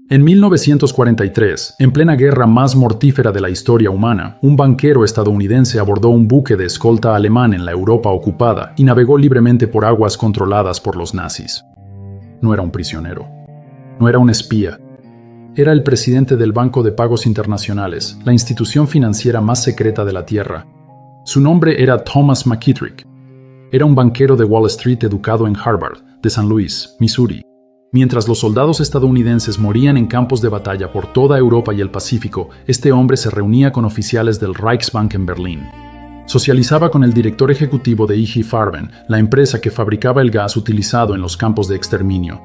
En 1943, en plena guerra más mortífera de la historia humana, un banquero estadounidense abordó un buque de escolta alemán en la Europa ocupada y navegó libremente por aguas controladas por los nazis. No era un prisionero. No era un espía. Era el presidente del Banco de Pagos Internacionales, la institución financiera más secreta de la Tierra. Su nombre era Thomas McKittrick. Era un banquero de Wall Street educado en Harvard, de San Luis, Missouri. Mientras los soldados estadounidenses morían en campos de batalla por toda Europa y el Pacífico, este hombre se reunía con oficiales del Reichsbank en Berlín. Socializaba con el director ejecutivo de IG Farben, la empresa que fabricaba el gas utilizado en los campos de exterminio.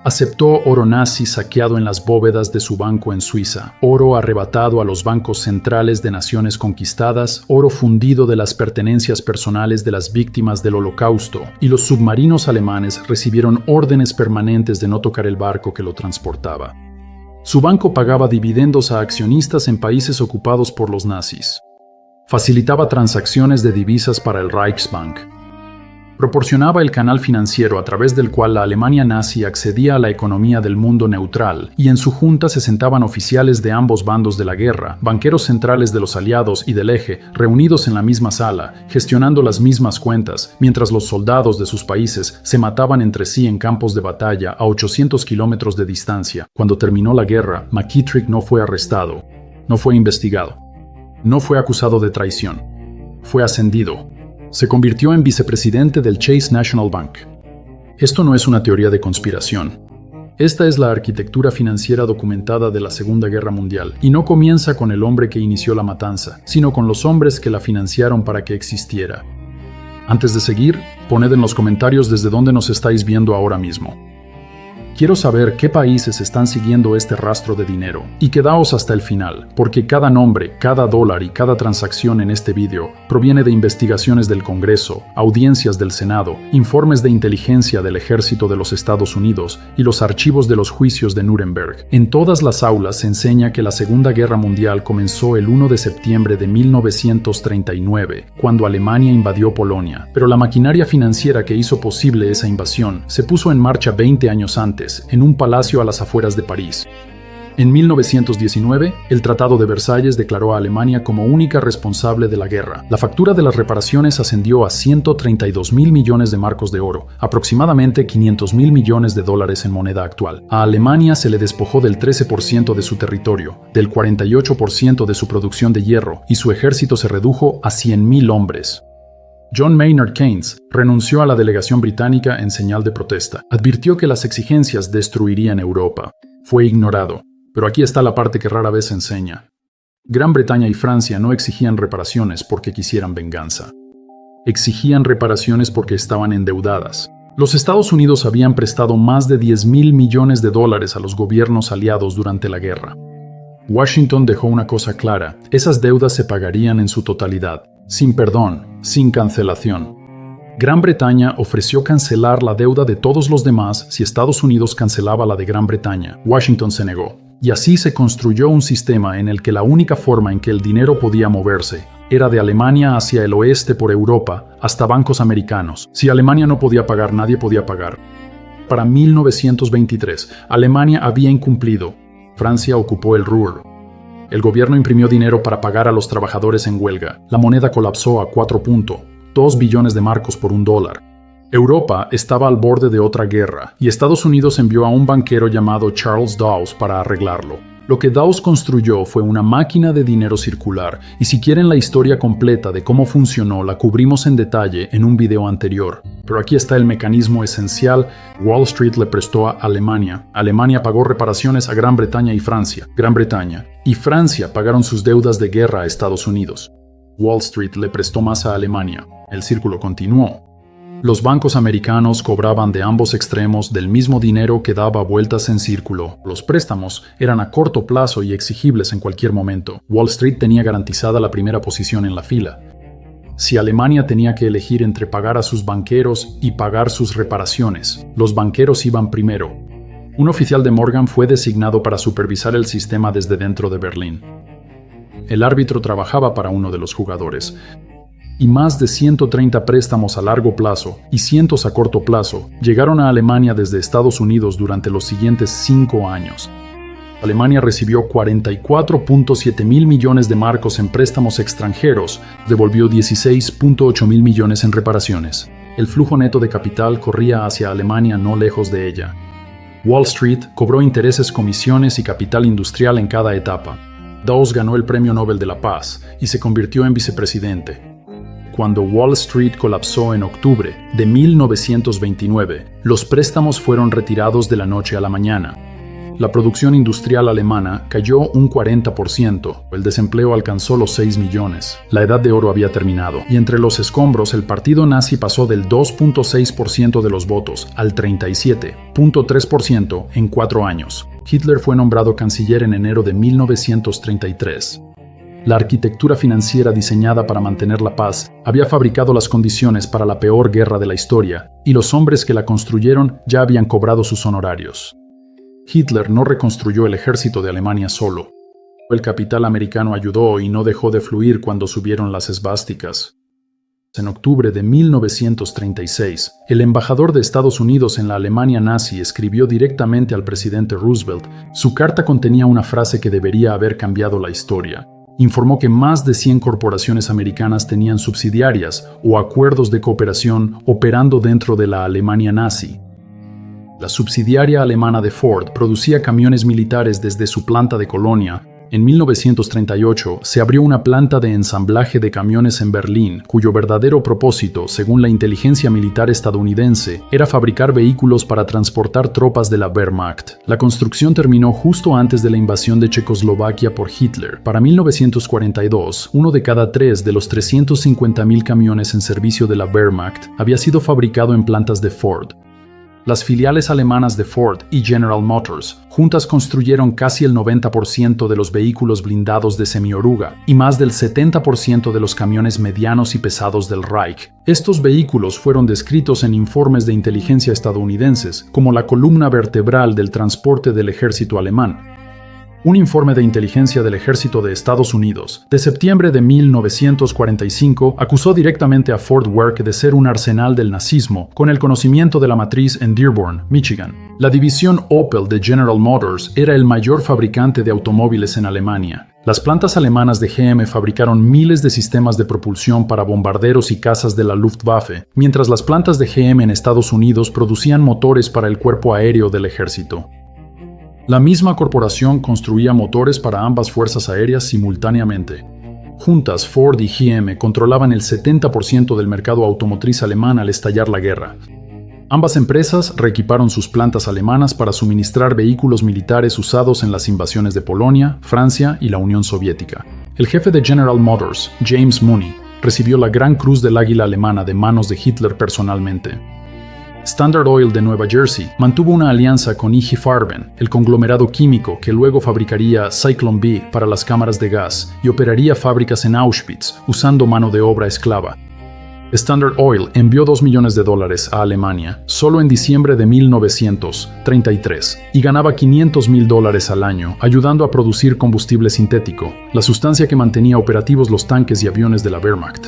Aceptó oro nazi saqueado en las bóvedas de su banco en Suiza, oro arrebatado a los bancos centrales de naciones conquistadas, oro fundido de las pertenencias personales de las víctimas del Holocausto, y los submarinos alemanes recibieron órdenes permanentes de no tocar el barco que lo transportaba. Su banco pagaba dividendos a accionistas en países ocupados por los nazis. Facilitaba transacciones de divisas para el Reichsbank. Proporcionaba el canal financiero a través del cual la Alemania nazi accedía a la economía del mundo neutral, y en su junta se sentaban oficiales de ambos bandos de la guerra, banqueros centrales de los aliados y del eje, reunidos en la misma sala, gestionando las mismas cuentas, mientras los soldados de sus países se mataban entre sí en campos de batalla a 800 kilómetros de distancia. Cuando terminó la guerra, McKittrick no fue arrestado, no fue investigado, no fue acusado de traición, fue ascendido. Se convirtió en vicepresidente del Chase National Bank. Esto no es una teoría de conspiración. Esta es la arquitectura financiera documentada de la Segunda Guerra Mundial, y no comienza con el hombre que inició la matanza, sino con los hombres que la financiaron para que existiera. Antes de seguir, poned en los comentarios desde dónde nos estáis viendo ahora mismo. Quiero saber qué países están siguiendo este rastro de dinero, y quedaos hasta el final, porque cada nombre, cada dólar y cada transacción en este vídeo proviene de investigaciones del Congreso, audiencias del Senado, informes de inteligencia del Ejército de los Estados Unidos y los archivos de los juicios de Nuremberg. En todas las aulas se enseña que la Segunda Guerra Mundial comenzó el 1 de septiembre de 1939, cuando Alemania invadió Polonia, pero la maquinaria financiera que hizo posible esa invasión se puso en marcha 20 años antes, en un palacio a las afueras de París. En 1919, el Tratado de Versalles declaró a Alemania como única responsable de la guerra. La factura de las reparaciones ascendió a 132.000 millones de marcos de oro, aproximadamente 500.000 millones de dólares en moneda actual. A Alemania se le despojó del 13% de su territorio, del 48% de su producción de hierro, y su ejército se redujo a 100.000 hombres. John Maynard Keynes renunció a la delegación británica en señal de protesta. Advirtió que las exigencias destruirían Europa. Fue ignorado. Pero aquí está la parte que rara vez se enseña. Gran Bretaña y Francia no exigían reparaciones porque quisieran venganza. Exigían reparaciones porque estaban endeudadas. Los Estados Unidos habían prestado más de 10.000 millones de dólares a los gobiernos aliados durante la guerra. Washington dejó una cosa clara: esas deudas se pagarían en su totalidad, sin perdón, sin cancelación. Gran Bretaña ofreció cancelar la deuda de todos los demás si Estados Unidos cancelaba la de Gran Bretaña. Washington se negó. Y así se construyó un sistema en el que la única forma en que el dinero podía moverse era de Alemania hacia el oeste por Europa, hasta bancos americanos. Si Alemania no podía pagar, nadie podía pagar. Para 1923, Alemania había incumplido. Francia ocupó el Ruhr. El gobierno imprimió dinero para pagar a los trabajadores en huelga. La moneda colapsó a 4.2 billones de marcos por $1. Europa estaba al borde de otra guerra, y Estados Unidos envió a un banquero llamado Charles Dawes para arreglarlo. Lo que Dawes construyó fue una máquina de dinero circular, y si quieren la historia completa de cómo funcionó, la cubrimos en detalle en un video anterior. Pero aquí está el mecanismo esencial. Wall Street le prestó a Alemania. Alemania pagó reparaciones a Gran Bretaña y Francia. Gran Bretaña y Francia pagaron sus deudas de guerra a Estados Unidos. Wall Street le prestó más a Alemania. El círculo continuó. Los bancos americanos cobraban de ambos extremos del mismo dinero que daba vueltas en círculo. Los préstamos eran a corto plazo y exigibles en cualquier momento. Wall Street tenía garantizada la primera posición en la fila. Si Alemania tenía que elegir entre pagar a sus banqueros y pagar sus reparaciones, los banqueros iban primero. Un oficial de Morgan fue designado para supervisar el sistema desde dentro de Berlín. El árbitro trabajaba para uno de los jugadores. Y más de 130 préstamos a largo plazo y cientos a corto plazo llegaron a Alemania desde Estados Unidos durante los siguientes 5 años. Alemania recibió 44.7 mil millones de marcos en préstamos extranjeros, devolvió 16.8 mil millones en reparaciones. El flujo neto de capital corría hacia Alemania no lejos de ella. Wall Street cobró intereses, comisiones y capital industrial en cada etapa. Dawes ganó el Premio Nobel de la Paz y se convirtió en vicepresidente. Cuando Wall Street colapsó en octubre de 1929, los préstamos fueron retirados de la noche a la mañana. La producción industrial alemana cayó un 40%, el desempleo alcanzó los 6 millones, la edad de oro había terminado, y entre los escombros el partido nazi pasó del 2.6% de los votos al 37.3% en 4 años. Hitler fue nombrado canciller en enero de 1933. La arquitectura financiera diseñada para mantener la paz había fabricado las condiciones para la peor guerra de la historia, y los hombres que la construyeron ya habían cobrado sus honorarios. Hitler no reconstruyó el ejército de Alemania solo. El capital americano ayudó y no dejó de fluir cuando subieron las esvásticas. En octubre de 1936, el embajador de Estados Unidos en la Alemania nazi escribió directamente al presidente Roosevelt. Su carta contenía una frase que debería haber cambiado la historia. Informó que más de 100 corporaciones americanas tenían subsidiarias o acuerdos de cooperación operando dentro de la Alemania nazi. La subsidiaria alemana de Ford producía camiones militares desde su planta de Colonia. En 1938 se abrió una planta de ensamblaje de camiones en Berlín, cuyo verdadero propósito, según la inteligencia militar estadounidense, era fabricar vehículos para transportar tropas de la Wehrmacht. La construcción terminó justo antes de la invasión de Checoslovaquia por Hitler. Para 1942, uno de cada 3 de los 350.000 camiones en servicio de la Wehrmacht había sido fabricado en plantas de Ford. Las filiales alemanas de Ford y General Motors juntas construyeron casi el 90% de los vehículos blindados de semioruga y más del 70% de los camiones medianos y pesados del Reich. Estos vehículos fueron descritos en informes de inteligencia estadounidenses como la columna vertebral del transporte del ejército alemán. Un informe de inteligencia del Ejército de Estados Unidos, de septiembre de 1945, acusó directamente a Ford Work de ser un arsenal del nazismo, con el conocimiento de la matriz en Dearborn, Michigan. La división Opel de General Motors era el mayor fabricante de automóviles en Alemania. Las plantas alemanas de GM fabricaron miles de sistemas de propulsión para bombarderos y cazas de la Luftwaffe, mientras las plantas de GM en Estados Unidos producían motores para el cuerpo aéreo del ejército. La misma corporación construía motores para ambas fuerzas aéreas simultáneamente. Juntas, Ford y GM controlaban el 70% del mercado automotriz alemán al estallar la guerra. Ambas empresas reequiparon sus plantas alemanas para suministrar vehículos militares usados en las invasiones de Polonia, Francia y la Unión Soviética. El jefe de General Motors, James Mooney, recibió la Gran Cruz del Águila Alemana de manos de Hitler personalmente. Standard Oil de Nueva Jersey mantuvo una alianza con IG Farben, el conglomerado químico que luego fabricaría Zyklon B para las cámaras de gas y operaría fábricas en Auschwitz usando mano de obra esclava. Standard Oil envió $2 millones a Alemania solo en diciembre de 1933 y ganaba $500,000 al año ayudando a producir combustible sintético, la sustancia que mantenía operativos los tanques y aviones de la Wehrmacht.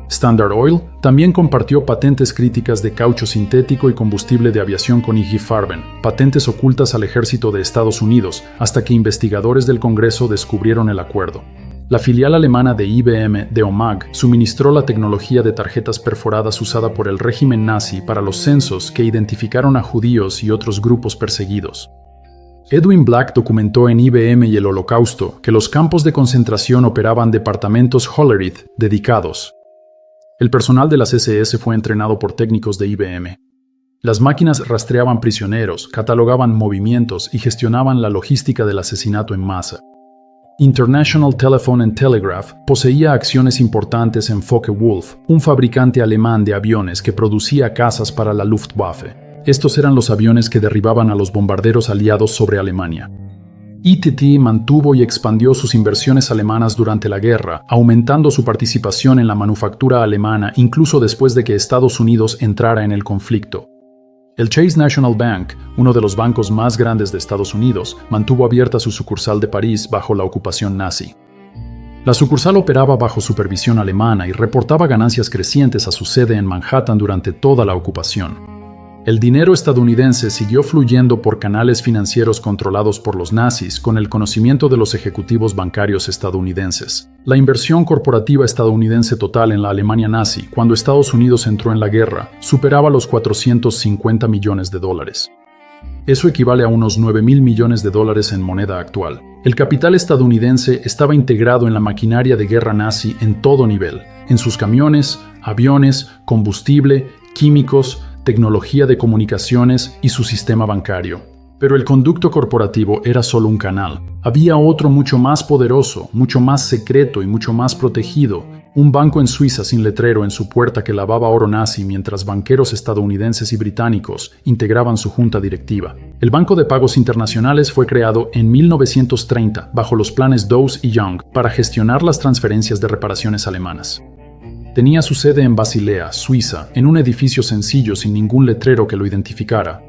Standard Oil también compartió patentes críticas de caucho sintético y combustible de aviación con IG Farben, patentes ocultas al ejército de Estados Unidos, hasta que investigadores del Congreso descubrieron el acuerdo. La filial alemana de IBM, de OMAG, suministró la tecnología de tarjetas perforadas usada por el régimen nazi para los censos que identificaron a judíos y otros grupos perseguidos. Edwin Black documentó en IBM y el Holocausto que los campos de concentración operaban departamentos Hollerith dedicados. El personal de las SS fue entrenado por técnicos de IBM. Las máquinas rastreaban prisioneros, catalogaban movimientos y gestionaban la logística del asesinato en masa. International Telephone and Telegraph poseía acciones importantes en Focke-Wulf, un fabricante alemán de aviones que producía cazas para la Luftwaffe. Estos eran los aviones que derribaban a los bombarderos aliados sobre Alemania. ITT mantuvo y expandió sus inversiones alemanas durante la guerra, aumentando su participación en la manufactura alemana incluso después de que Estados Unidos entrara en el conflicto. El Chase National Bank, uno de los bancos más grandes de Estados Unidos, mantuvo abierta su sucursal de París bajo la ocupación nazi. La sucursal operaba bajo supervisión alemana y reportaba ganancias crecientes a su sede en Manhattan durante toda la ocupación. El dinero estadounidense siguió fluyendo por canales financieros controlados por los nazis con el conocimiento de los ejecutivos bancarios estadounidenses. La inversión corporativa estadounidense total en la Alemania nazi, cuando Estados Unidos entró en la guerra, superaba los 450 millones de dólares. Eso equivale a unos 9.000 millones de dólares en moneda actual. El capital estadounidense estaba integrado en la maquinaria de guerra nazi en todo nivel, en sus camiones, aviones, combustible, químicos, tecnología de comunicaciones y su sistema bancario. Pero el conducto corporativo era solo un canal. Había otro mucho más poderoso, mucho más secreto y mucho más protegido. Un banco en Suiza sin letrero en su puerta que lavaba oro nazi mientras banqueros estadounidenses y británicos integraban su junta directiva. El Banco de Pagos Internacionales fue creado en 1930 bajo los planes Dawes y Young para gestionar las transferencias de reparaciones alemanas. Tenía su sede en Basilea, Suiza, en un edificio sencillo sin ningún letrero que lo identificara.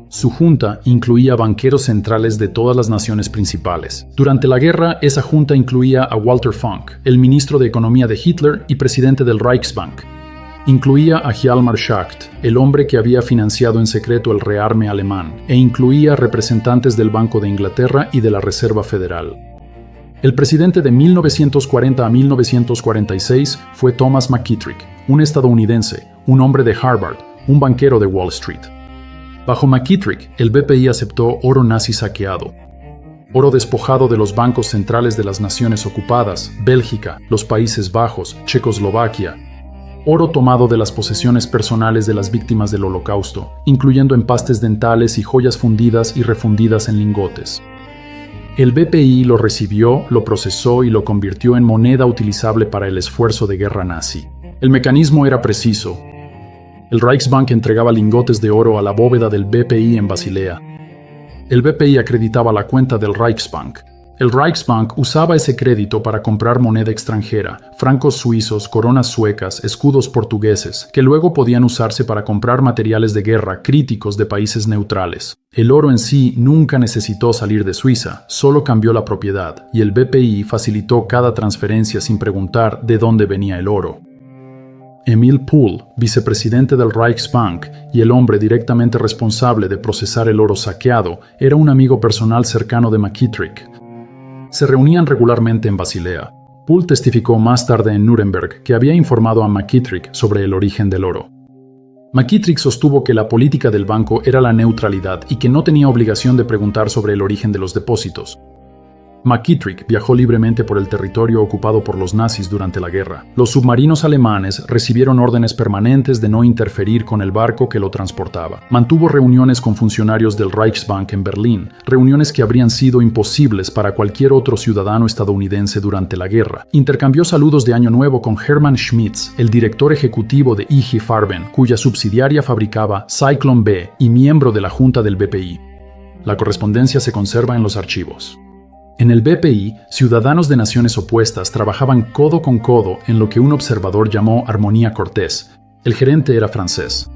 Su junta incluía banqueros centrales de todas las naciones principales. Durante la guerra, esa junta incluía a Walter Funk, el ministro de Economía de Hitler y presidente del Reichsbank. Incluía a Hjalmar Schacht, el hombre que había financiado en secreto el rearme alemán, e incluía representantes del Banco de Inglaterra y de la Reserva Federal. El presidente de 1940 a 1946 fue Thomas McKittrick, un estadounidense, un hombre de Harvard, un banquero de Wall Street. Bajo McKittrick, el BPI aceptó oro nazi saqueado, oro despojado de los bancos centrales de las naciones ocupadas, Bélgica, los Países Bajos, Checoslovaquia, oro tomado de las posesiones personales de las víctimas del Holocausto, incluyendo empastes dentales y joyas fundidas y refundidas en lingotes. El BPI lo recibió, lo procesó y lo convirtió en moneda utilizable para el esfuerzo de guerra nazi. El mecanismo era preciso. El Reichsbank entregaba lingotes de oro a la bóveda del BPI en Basilea. El BPI acreditaba la cuenta del Reichsbank. El Reichsbank usaba ese crédito para comprar moneda extranjera, francos suizos, coronas suecas, escudos portugueses, que luego podían usarse para comprar materiales de guerra críticos de países neutrales. El oro en sí nunca necesitó salir de Suiza, solo cambió la propiedad, y el BPI facilitó cada transferencia sin preguntar de dónde venía el oro. Emil Pohl, vicepresidente del Reichsbank y el hombre directamente responsable de procesar el oro saqueado, era un amigo personal cercano de McKittrick. Se reunían regularmente en Basilea. Pohl testificó más tarde en Nuremberg que había informado a McKittrick sobre el origen del oro. McKittrick sostuvo que la política del banco era la neutralidad y que no tenía obligación de preguntar sobre el origen de los depósitos. McKittrick viajó libremente por el territorio ocupado por los nazis durante la guerra. Los submarinos alemanes recibieron órdenes permanentes de no interferir con el barco que lo transportaba. Mantuvo reuniones con funcionarios del Reichsbank en Berlín, reuniones que habrían sido imposibles para cualquier otro ciudadano estadounidense durante la guerra. Intercambió saludos de Año Nuevo con Hermann Schmitz, el director ejecutivo de IG Farben, cuya subsidiaria fabricaba Zyklon B y miembro de la junta del BPI. La correspondencia se conserva en los archivos. En el BPI, ciudadanos de naciones opuestas trabajaban codo con codo en lo que un observador llamó armonía cortés. El gerente era francés.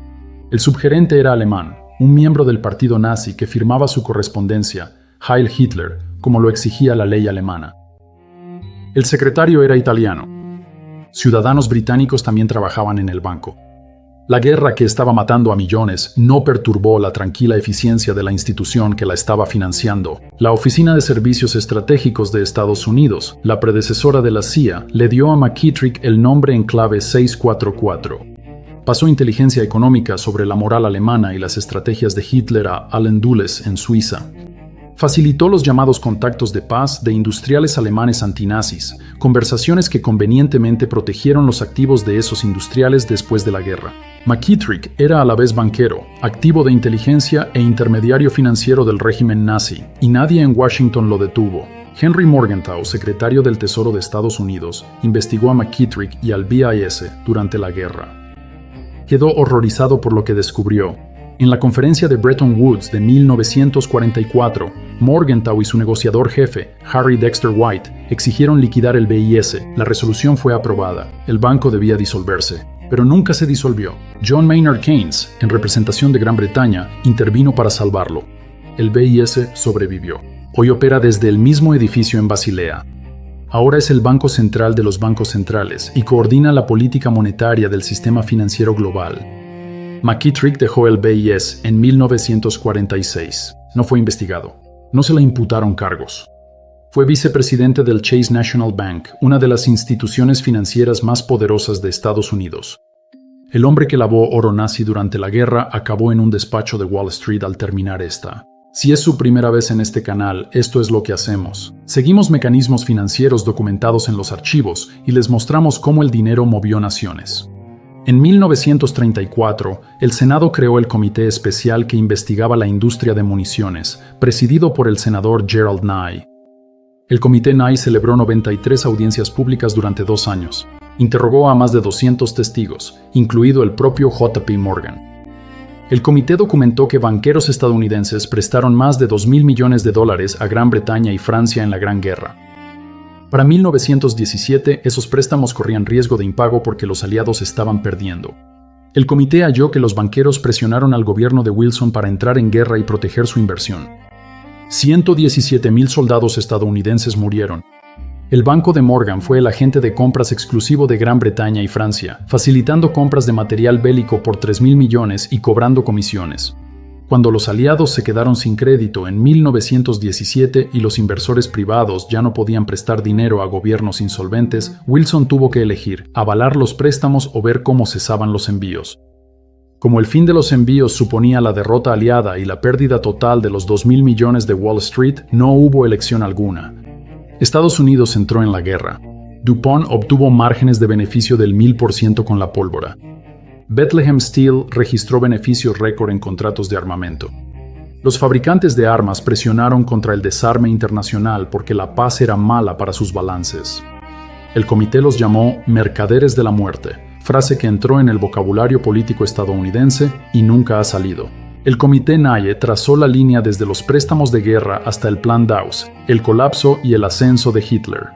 El subgerente era alemán, un miembro del partido nazi que firmaba su correspondencia, Heil Hitler, como lo exigía la ley alemana. El secretario era italiano. Ciudadanos británicos también trabajaban en el banco. La guerra que estaba matando a millones no perturbó la tranquila eficiencia de la institución que la estaba financiando. La Oficina de Servicios Estratégicos de Estados Unidos, la predecesora de la CIA, le dio a McKittrick el nombre en clave 644. Pasó inteligencia económica sobre la moral alemana y las estrategias de Hitler a Allen Dulles en Suiza. Facilitó los llamados contactos de paz de industriales alemanes antinazis, conversaciones que convenientemente protegieron los activos de esos industriales después de la guerra. McKittrick era a la vez banquero, activo de inteligencia e intermediario financiero del régimen nazi, y nadie en Washington lo detuvo. Henry Morgenthau, secretario del Tesoro de Estados Unidos, investigó a McKittrick y al BIS durante la guerra. Quedó horrorizado por lo que descubrió. En la conferencia de Bretton Woods de 1944, Morgenthau y su negociador jefe, Harry Dexter White, exigieron liquidar el BIS. La resolución fue aprobada. El banco debía disolverse, pero nunca se disolvió. John Maynard Keynes, en representación de Gran Bretaña, intervino para salvarlo. El BIS sobrevivió. Hoy opera desde el mismo edificio en Basilea. Ahora es el Banco Central de los bancos centrales y coordina la política monetaria del sistema financiero global. McKittrick dejó el BIS en 1946. No fue investigado. No se le imputaron cargos. Fue vicepresidente del Chase National Bank, una de las instituciones financieras más poderosas de Estados Unidos. El hombre que lavó oro nazi durante la guerra acabó en un despacho de Wall Street al terminar esta. Si es su primera vez en este canal, esto es lo que hacemos. Seguimos mecanismos financieros documentados en los archivos y les mostramos cómo el dinero movió naciones. En 1934, el Senado creó el Comité Especial que investigaba la industria de municiones, presidido por el senador Gerald Nye. El Comité Nye celebró 93 audiencias públicas durante 2 años. Interrogó a más de 200 testigos, incluido el propio J.P. Morgan. El comité documentó que banqueros estadounidenses prestaron más de $2.000 millones a Gran Bretaña y Francia en la Gran Guerra. Para 1917, esos préstamos corrían riesgo de impago porque los aliados estaban perdiendo. El comité halló que los banqueros presionaron al gobierno de Wilson para entrar en guerra y proteger su inversión. 117.000 soldados estadounidenses murieron. El Banco de Morgan fue el agente de compras exclusivo de Gran Bretaña y Francia, facilitando compras de material bélico por $3.000 millones y cobrando comisiones. Cuando los aliados se quedaron sin crédito en 1917 y los inversores privados ya no podían prestar dinero a gobiernos insolventes, Wilson tuvo que elegir, avalar los préstamos o ver cómo cesaban los envíos. Como el fin de los envíos suponía la derrota aliada y la pérdida total de los $2.000 millones de Wall Street, no hubo elección alguna. Estados Unidos entró en la guerra. DuPont obtuvo márgenes de beneficio del 1000% con la pólvora. Bethlehem Steel registró beneficios récord en contratos de armamento. Los fabricantes de armas presionaron contra el desarme internacional porque la paz era mala para sus balances. El comité los llamó mercaderes de la muerte, frase que entró en el vocabulario político estadounidense y nunca ha salido. El comité Nye trazó la línea desde los préstamos de guerra hasta el Plan Dawes, el colapso y el ascenso de Hitler.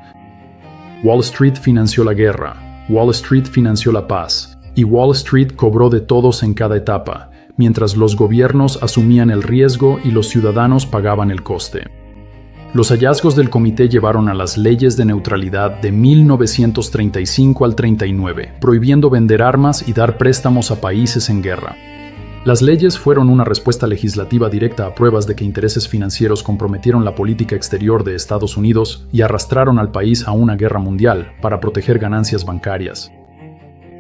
Wall Street financió la guerra, Wall Street financió la paz, y Wall Street cobró de todos en cada etapa, mientras los gobiernos asumían el riesgo y los ciudadanos pagaban el coste. Los hallazgos del comité llevaron a las leyes de neutralidad de 1935 al 39, prohibiendo vender armas y dar préstamos a países en guerra. Las leyes fueron una respuesta legislativa directa a pruebas de que intereses financieros comprometieron la política exterior de Estados Unidos y arrastraron al país a una guerra mundial para proteger ganancias bancarias.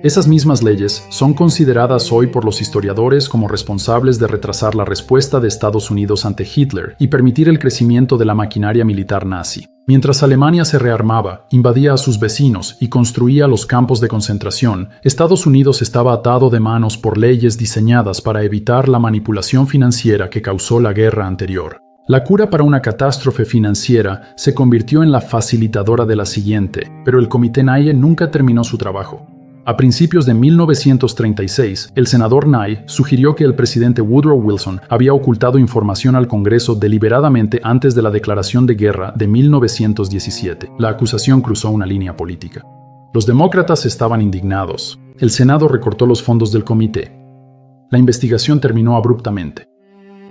Esas mismas leyes son consideradas hoy por los historiadores como responsables de retrasar la respuesta de Estados Unidos ante Hitler y permitir el crecimiento de la maquinaria militar nazi. Mientras Alemania se rearmaba, invadía a sus vecinos y construía los campos de concentración, Estados Unidos estaba atado de manos por leyes diseñadas para evitar la manipulación financiera que causó la guerra anterior. La cura para una catástrofe financiera se convirtió en la facilitadora de la siguiente, pero el Comité Nye nunca terminó su trabajo. A principios de 1936, el senador Nye sugirió que el presidente Woodrow Wilson había ocultado información al Congreso deliberadamente antes de la declaración de guerra de 1917. La acusación cruzó una línea política. Los demócratas estaban indignados. El Senado recortó los fondos del comité. La investigación terminó abruptamente.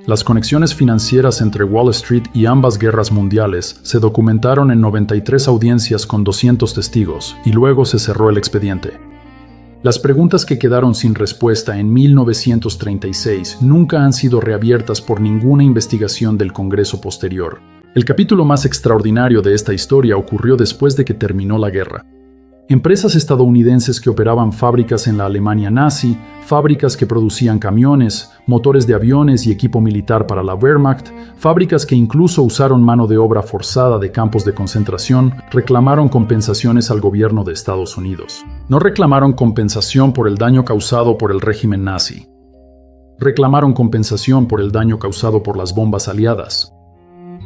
Las conexiones financieras entre Wall Street y ambas guerras mundiales se documentaron en 93 audiencias con 200 testigos, y luego se cerró el expediente. Las preguntas que quedaron sin respuesta en 1936 nunca han sido reabiertas por ninguna investigación del Congreso posterior. El capítulo más extraordinario de esta historia ocurrió después de que terminó la guerra. Empresas estadounidenses que operaban fábricas en la Alemania nazi, fábricas que producían camiones, motores de aviones y equipo militar para la Wehrmacht, fábricas que incluso usaron mano de obra forzada de campos de concentración, reclamaron compensaciones al gobierno de Estados Unidos. No reclamaron compensación por el daño causado por el régimen nazi. Reclamaron compensación por el daño causado por las bombas aliadas.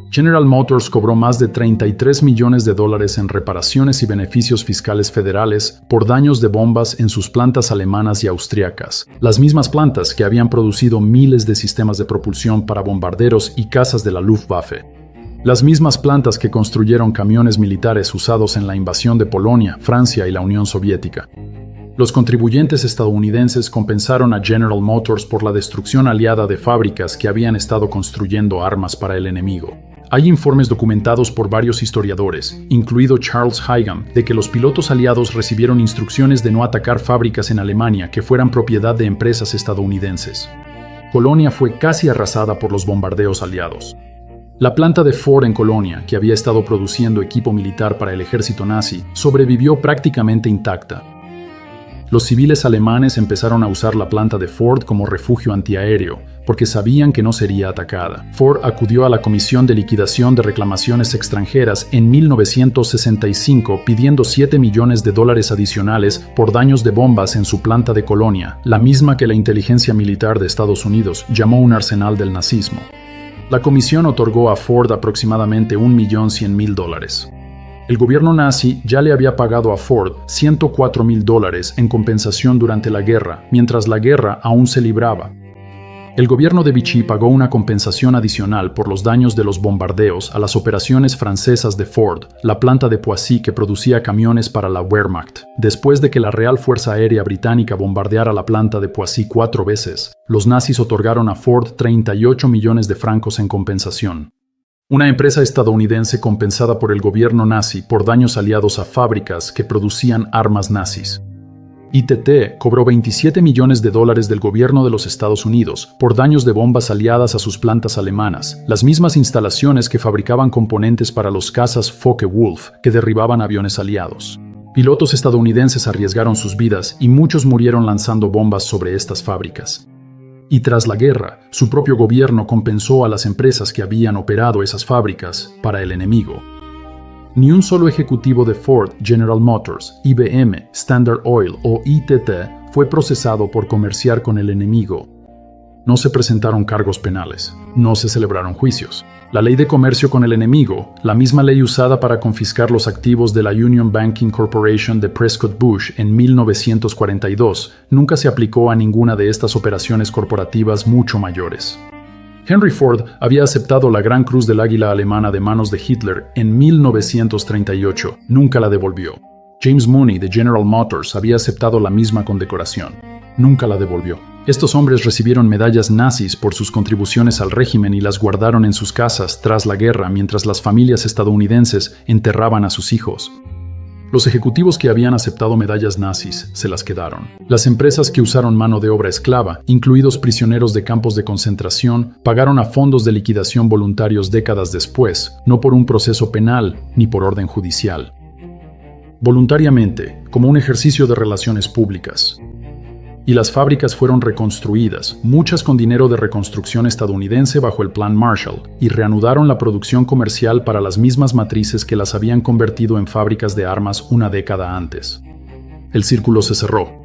General Motors cobró más de $33 millones en reparaciones y beneficios fiscales federales por daños de bombas en sus plantas alemanas y austriacas, las mismas plantas que habían producido miles de sistemas de propulsión para bombarderos y cazas de la Luftwaffe. Las mismas plantas que construyeron camiones militares usados en la invasión de Polonia, Francia y la Unión Soviética. Los contribuyentes estadounidenses compensaron a General Motors por la destrucción aliada de fábricas que habían estado construyendo armas para el enemigo. Hay informes documentados por varios historiadores, incluido Charles Higham, de que los pilotos aliados recibieron instrucciones de no atacar fábricas en Alemania que fueran propiedad de empresas estadounidenses. Colonia fue casi arrasada por los bombardeos aliados. La planta de Ford en Colonia, que había estado produciendo equipo militar para el ejército nazi, sobrevivió prácticamente intacta. Los civiles alemanes empezaron a usar la planta de Ford como refugio antiaéreo, porque sabían que no sería atacada. Ford acudió a la Comisión de Liquidación de Reclamaciones Extranjeras en 1965 pidiendo $7 millones adicionales por daños de bombas en su planta de Colonia, la misma que la inteligencia militar de Estados Unidos llamó un arsenal del nazismo. La comisión otorgó a Ford aproximadamente $1.100.000. El gobierno nazi ya le había pagado a Ford $104.000 en compensación durante la guerra, mientras la guerra aún se libraba. El gobierno de Vichy pagó una compensación adicional por los daños de los bombardeos a las operaciones francesas de Ford, la planta de Poissy que producía camiones para la Wehrmacht. Después de que la Real Fuerza Aérea Británica bombardeara la planta de Poissy 4 veces, los nazis otorgaron a Ford 38 millones de francos en compensación. Una empresa estadounidense compensada por el gobierno nazi por daños aliados a fábricas que producían armas nazis. ITT cobró $27 millones del gobierno de los Estados Unidos por daños de bombas aliadas a sus plantas alemanas, las mismas instalaciones que fabricaban componentes para los cazas Focke-Wulf que derribaban aviones aliados. Pilotos estadounidenses arriesgaron sus vidas y muchos murieron lanzando bombas sobre estas fábricas. Y tras la guerra, su propio gobierno compensó a las empresas que habían operado esas fábricas para el enemigo. Ni un solo ejecutivo de Ford, General Motors, IBM, Standard Oil o ITT fue procesado por comerciar con el enemigo. No se presentaron cargos penales, no se celebraron juicios. La ley de comercio con el enemigo, la misma ley usada para confiscar los activos de la Union Banking Corporation de Prescott Bush en 1942, nunca se aplicó a ninguna de estas operaciones corporativas mucho mayores. Henry Ford había aceptado la Gran Cruz del Águila alemana de manos de Hitler en 1938. Nunca la devolvió. James Mooney de General Motors había aceptado la misma condecoración. Nunca la devolvió. Estos hombres recibieron medallas nazis por sus contribuciones al régimen y las guardaron en sus casas tras la guerra mientras las familias estadounidenses enterraban a sus hijos. Los ejecutivos que habían aceptado medallas nazis se las quedaron. Las empresas que usaron mano de obra esclava, incluidos prisioneros de campos de concentración, pagaron a fondos de liquidación voluntarios décadas después, no por un proceso penal ni por orden judicial. Voluntariamente, como un ejercicio de relaciones públicas. Y las fábricas fueron reconstruidas, muchas con dinero de reconstrucción estadounidense bajo el Plan Marshall, y reanudaron la producción comercial para las mismas matrices que las habían convertido en fábricas de armas una década antes. El círculo se cerró.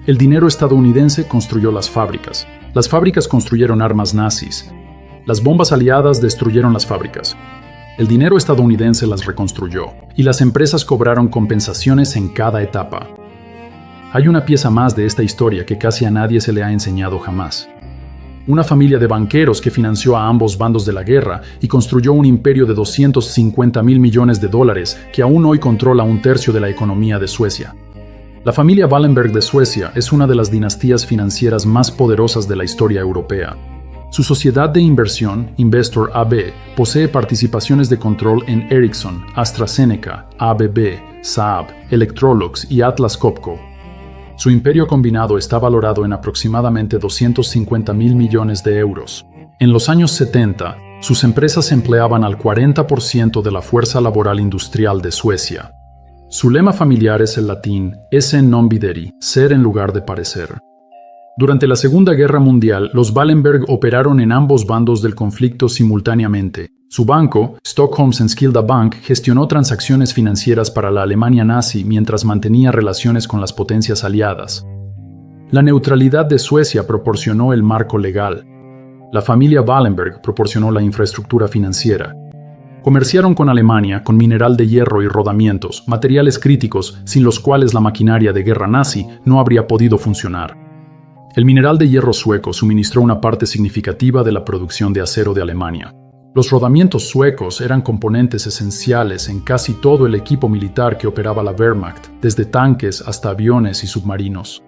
El dinero estadounidense construyó las fábricas construyeron armas nazis. Las bombas aliadas destruyeron las fábricas. El dinero estadounidense las reconstruyó, y las empresas cobraron compensaciones en cada etapa. Hay una pieza más de esta historia que casi a nadie se le ha enseñado jamás. Una familia de banqueros que financió a ambos bandos de la guerra y construyó un imperio de $250.000 millones que aún hoy controla un tercio de la economía de Suecia. La familia Wallenberg de Suecia es una de las dinastías financieras más poderosas de la historia europea. Su sociedad de inversión, Investor AB, posee participaciones de control en Ericsson, AstraZeneca, ABB, Saab, Electrolux y Atlas Copco. Su imperio combinado está valorado en aproximadamente $250.000 millones. En los años 70, sus empresas empleaban al 40% de la fuerza laboral industrial de Suecia. Su lema familiar es el latín esse non videri, ser en lugar de parecer. Durante la Segunda Guerra Mundial, los Wallenberg operaron en ambos bandos del conflicto simultáneamente. Su banco, Stockholms Enskilda Bank, gestionó transacciones financieras para la Alemania nazi mientras mantenía relaciones con las potencias aliadas. La neutralidad de Suecia proporcionó el marco legal. La familia Wallenberg proporcionó la infraestructura financiera. Comerciaron con Alemania con mineral de hierro y rodamientos, materiales críticos sin los cuales la maquinaria de guerra nazi no habría podido funcionar. El mineral de hierro sueco suministró una parte significativa de la producción de acero de Alemania. Los rodamientos suecos eran componentes esenciales en casi todo el equipo militar que operaba la Wehrmacht, desde tanques hasta aviones y submarinos.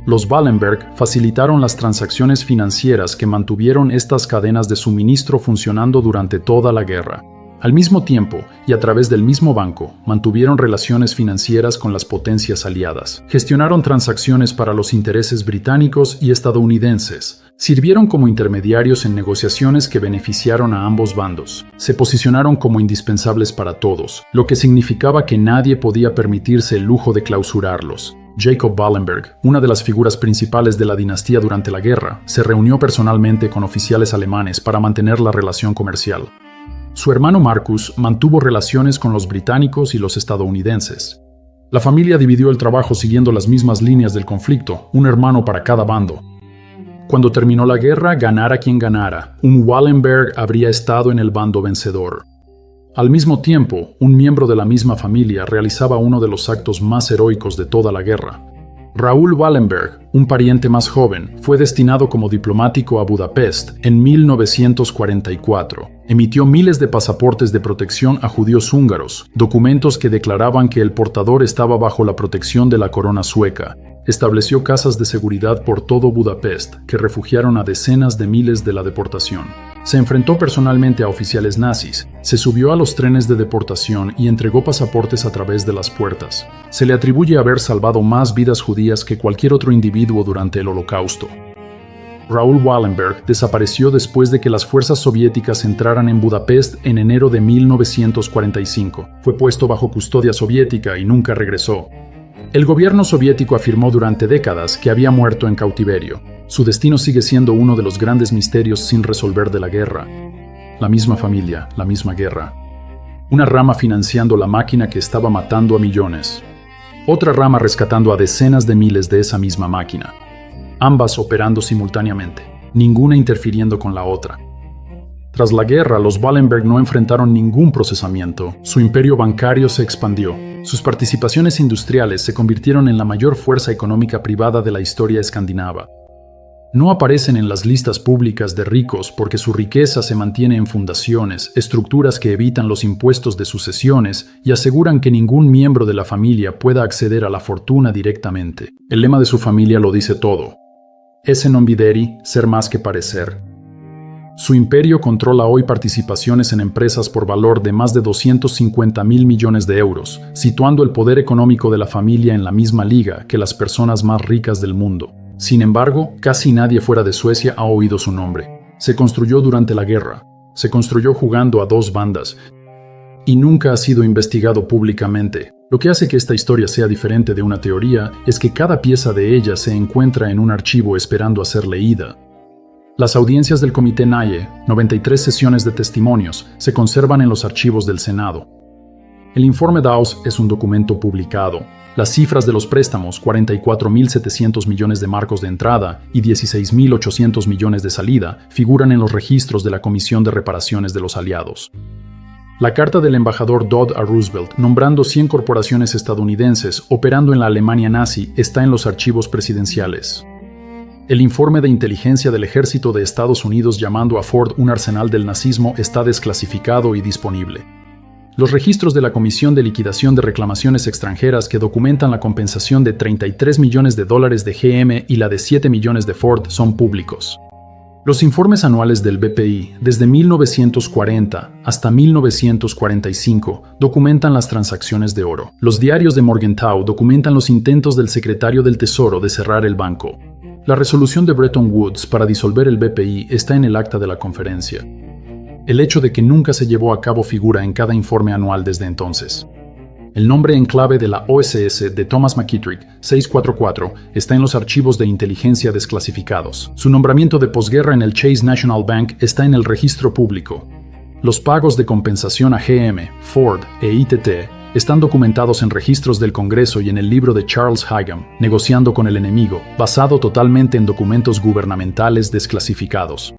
Los Wallenberg facilitaron las transacciones financieras que mantuvieron estas cadenas de suministro funcionando durante toda la guerra. Al mismo tiempo, y a través del mismo banco, mantuvieron relaciones financieras con las potencias aliadas. Gestionaron transacciones para los intereses británicos y estadounidenses. Sirvieron como intermediarios en negociaciones que beneficiaron a ambos bandos. Se posicionaron como indispensables para todos, lo que significaba que nadie podía permitirse el lujo de clausurarlos. Jacob Wallenberg, una de las figuras principales de la dinastía durante la guerra, se reunió personalmente con oficiales alemanes para mantener la relación comercial. Su hermano Marcus mantuvo relaciones con los británicos y los estadounidenses. La familia dividió el trabajo siguiendo las mismas líneas del conflicto, un hermano para cada bando. Cuando terminó la guerra, ganara quien ganara, un Wallenberg habría estado en el bando vencedor. Al mismo tiempo, un miembro de la misma familia realizaba uno de los actos más heroicos de toda la guerra. Raúl Wallenberg, un pariente más joven, fue destinado como diplomático a Budapest en 1944. Emitió miles de pasaportes de protección a judíos húngaros, documentos que declaraban que el portador estaba bajo la protección de la corona sueca. Estableció casas de seguridad por todo Budapest, que refugiaron a decenas de miles de la deportación. Se enfrentó personalmente a oficiales nazis, se subió a los trenes de deportación y entregó pasaportes a través de las puertas. Se le atribuye haber salvado más vidas judías que cualquier otro individuo durante el Holocausto. Raúl Wallenberg desapareció después de que las fuerzas soviéticas entraran en Budapest en enero de 1945. Fue puesto bajo custodia soviética y nunca regresó. El gobierno soviético afirmó durante décadas que había muerto en cautiverio. Su destino sigue siendo uno de los grandes misterios sin resolver de la guerra. La misma familia, la misma guerra. Una rama financiando la máquina que estaba matando a millones. Otra rama rescatando a decenas de miles de esa misma máquina. Ambas operando simultáneamente, ninguna interfiriendo con la otra. Tras la guerra, los Wallenberg no enfrentaron ningún procesamiento. Su imperio bancario se expandió. Sus participaciones industriales se convirtieron en la mayor fuerza económica privada de la historia escandinava. No aparecen en las listas públicas de ricos porque su riqueza se mantiene en fundaciones, estructuras que evitan los impuestos de sucesiones y aseguran que ningún miembro de la familia pueda acceder a la fortuna directamente. El lema de su familia lo dice todo. Esse non videri, ser más que parecer. Su imperio controla hoy participaciones en empresas por valor de más de 250.000 millones de euros, situando el poder económico de la familia en la misma liga que las personas más ricas del mundo. Sin embargo, casi nadie fuera de Suecia ha oído su nombre. Se construyó durante la guerra, se construyó jugando a dos bandas, y nunca ha sido investigado públicamente. Lo que hace que esta historia sea diferente de una teoría es que cada pieza de ella se encuentra en un archivo esperando a ser leída. Las audiencias del Comité Naye, 93 sesiones de testimonios, se conservan en los archivos del Senado. El informe Dawes es un documento publicado. Las cifras de los préstamos, 44.700 millones de marcos de entrada y 16.800 millones de salida, figuran en los registros de la Comisión de Reparaciones de los Aliados. La carta del embajador Dodd a Roosevelt, nombrando 100 corporaciones estadounidenses operando en la Alemania nazi, está en los archivos presidenciales. El informe de inteligencia del ejército de Estados Unidos llamando a Ford un arsenal del nazismo está desclasificado y disponible. Los registros de la Comisión de Liquidación de Reclamaciones Extranjeras que documentan la compensación de $33 millones de GM y la de 7 millones de Ford son públicos. Los informes anuales del BPI, desde 1940 hasta 1945, documentan las transacciones de oro. Los diarios de Morgenthau documentan los intentos del secretario del Tesoro de cerrar el banco. La resolución de Bretton Woods para disolver el BPI está en el acta de la conferencia. El hecho de que nunca se llevó a cabo figura en cada informe anual desde entonces. El nombre en clave de la OSS de Thomas McKittrick, 644, está en los archivos de inteligencia desclasificados. Su nombramiento de posguerra en el Chase National Bank está en el registro público. Los pagos de compensación a GM, Ford e ITT están documentados en registros del Congreso y en el libro de Charles Higham, Negociando con el enemigo, basado totalmente en documentos gubernamentales desclasificados.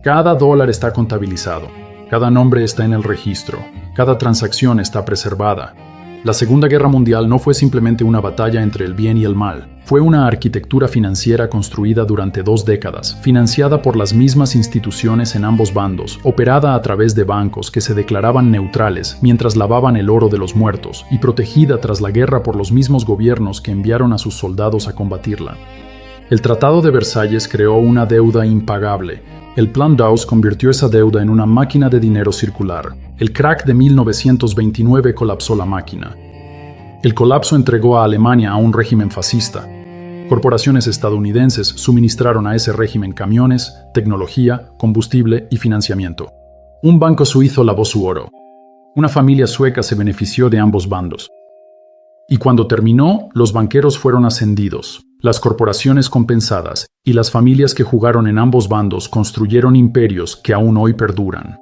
Cada dólar está contabilizado, cada nombre está en el registro, cada transacción está preservada. La Segunda Guerra Mundial no fue simplemente una batalla entre el bien y el mal, Fue una arquitectura financiera construida durante 2 décadas, financiada por las mismas instituciones en ambos bandos, operada a través de bancos que se declaraban neutrales mientras lavaban el oro de los muertos, y protegida tras la guerra por los mismos gobiernos que enviaron a sus soldados a combatirla. El Tratado de Versalles creó una deuda impagable. El Plan Dawes convirtió esa deuda en una máquina de dinero circular. El crack de 1929 colapsó la máquina. El colapso entregó a Alemania a un régimen fascista. Corporaciones estadounidenses suministraron a ese régimen camiones, tecnología, combustible y financiamiento. Un banco suizo lavó su oro. Una familia sueca se benefició de ambos bandos. Y cuando terminó, los banqueros fueron ascendidos, las corporaciones compensadas y las familias que jugaron en ambos bandos construyeron imperios que aún hoy perduran.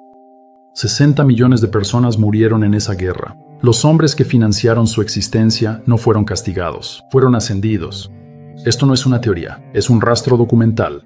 60 millones de personas murieron en esa guerra. Los hombres que financiaron su existencia no fueron castigados, fueron ascendidos. Esto no es una teoría, es un rastro documental.